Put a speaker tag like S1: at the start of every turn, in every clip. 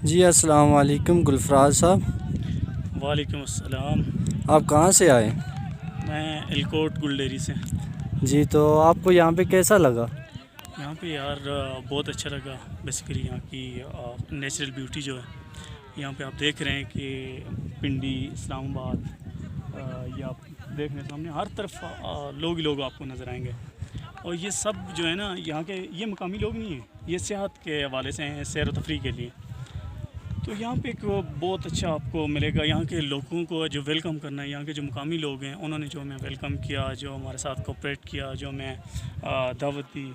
S1: جی السلام علیکم گلفراز صاحب.
S2: وعلیکم السلام.
S1: آپ کہاں سے آئے؟
S2: میں الکوٹ گلڈیری سے.
S1: جی تو آپ کو یہاں پہ کیسا لگا؟
S2: یہاں پہ یار بہت اچھا لگا. بیسیکلی یہاں کی نیچرل بیوٹی جو ہے یہاں پہ آپ دیکھ رہے ہیں کہ پنڈی، اسلام آباد، یا آپ دیکھ رہے ہیں سامنے ہر طرف لوگ ہی لوگ آپ کو نظر آئیں گے. اور یہ سب جو ہے نا یہاں کے یہ مقامی لوگ نہیں ہیں، یہ سیاحت کے حوالے سے ہیں، سیر و تفریح کے لیے. تو یہاں پہ ایک بہت اچھا آپ کو ملے گا. یہاں کے لوگوں کو جو ویلکم کرنا ہے، یہاں کے جو مقامی لوگ ہیں انہوں نے جو ہمیں ویلکم کیا، جو ہمارے ساتھ کوپریٹ کیا، جو ہمیں دعوت دی،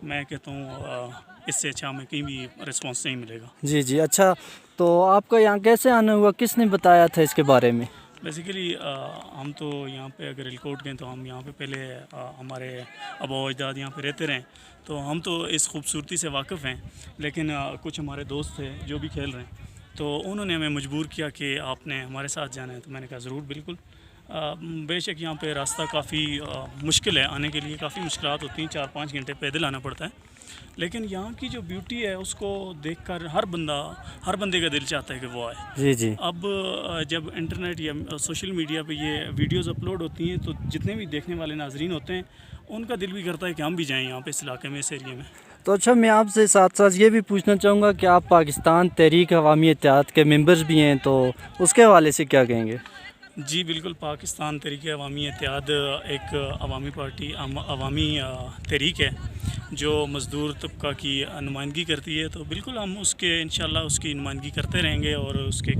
S2: میں کہتا ہوں اس سے اچھا ہمیں کہیں بھی رسپانس نہیں ملے گا.
S1: جی اچھا، تو آپ کا یہاں کیسے آنا ہوا؟ کس نے بتایا تھا اس کے بارے میں؟
S2: بیسیکلی ہم تو یہاں پہ اگر الکوٹ گئے تو ہم یہاں پہ پہلے ہمارے آبا و اجداد یہاں پہ رہتے رہے، تو ہم تو اس خوبصورتی سے واقف ہیں. لیکن کچھ ہمارے دوست تھے جو بھی کھیل رہے ہیں، تو انہوں نے ہمیں مجبور کیا کہ آپ نے ہمارے ساتھ جانا ہے. تو میں نے کہا ضرور، بالکل. بے شک یہاں پہ راستہ کافی مشکل ہے، آنے کے لیے کافی مشکلات ہوتی ہیں، 4-5 گھنٹے پیدل آنا پڑتا ہے. لیکن یہاں کی جو بیوٹی ہے اس کو دیکھ کر ہر بندے کا دل چاہتا ہے کہ وہ آئے.
S1: جی
S2: اب جب انٹرنیٹ یا سوشل میڈیا پہ یہ ویڈیوز اپلوڈ ہوتی ہیں تو جتنے بھی دیکھنے والے ناظرین ہوتے ہیں ان کا دل بھی کرتا ہے کہ ہم بھی جائیں یہاں پہ اس علاقے میں، اس ایریے میں.
S1: تو اچھا، میں آپ سے ساتھ ساتھ یہ بھی پوچھنا چاہوں گا کہ آپ پاکستان تحریک عوامی اتحاد کے ممبرز بھی ہیں، تو اس کے حوالے سے کیا کہیں گے؟
S2: جی بالکل. پاکستان تحریک عوامی اتحاد ایک عوامی پارٹی، عوامی تحریک ہے جو مزدور طبقہ کی نمائندگی کرتی ہے. تو بالکل ہم اس کے انشاءاللہ اس کی نمائندگی کرتے رہیں گے اور اس کے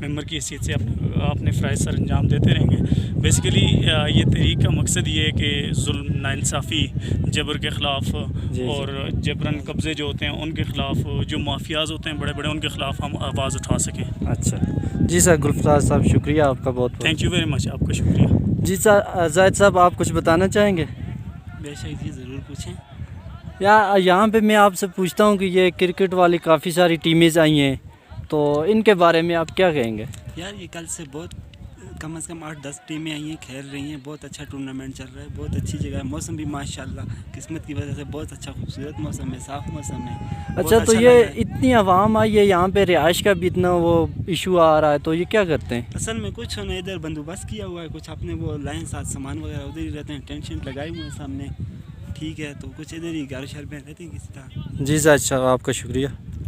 S2: ممبر کی حیثیت سے اپنے فرائض سر انجام دیتے رہیں گے. بیسیکلی یہ تحریک کا مقصد یہ ہے کہ ظلم، ناانصافی، جبر کے خلاف اور جبراً قبضے جو ہوتے ہیں ان کے خلاف، جو مافیاز ہوتے ہیں بڑے بڑے، ان کے خلاف ہم آواز اٹھا سکیں.
S1: اچھا جی سر، گلفراز صاحب شکریہ آپ کا بہت.
S2: تھینک یو ویری مچ، آپ کا شکریہ.
S1: جی سر، زاہد صاحب آپ کچھ بتانا چاہیں گے؟
S3: بے شک جی، ضرور پوچھیں.
S1: یہاں پہ میں آپ سے پوچھتا ہوں کہ یہ کرکٹ والی کافی ساری ٹیمیں آئی ہیں، تو ان کے بارے میں آپ کیا کہیں گے؟
S3: یار یہ کل سے بہت کم از کم 8-10 ٹیمیں آئی ہیں، کھیل رہی ہیں. بہت اچھا ٹورنامنٹ چل رہا ہے، بہت اچھی جگہ ہے. موسم بھی ماشاءاللہ قسمت کی وجہ سے بہت اچھا خوبصورت موسم ہے، صاف موسم ہے.
S1: اچھا، تو یہ اتنی عوام آئی ہے، یہاں پہ رہائش کا بھی اتنا وہ ایشو آ رہا ہے، تو یہ کیا کرتے ہیں؟
S3: اصل میں کچھ ہونا ادھر بندوبست کیا ہوا ہے، کچھ اپنے وہ لائن ساتھ سامان وغیرہ ادھر ہی رہتے ہیں، ٹینشن لگائے ہوئے ہیں سامنے. ٹھیک ہے، تو کچھ ادھر ہی گھر شہر میں رہتے ہیں کسی طرح.
S1: جی زاہد صاحب آپ کا شکریہ.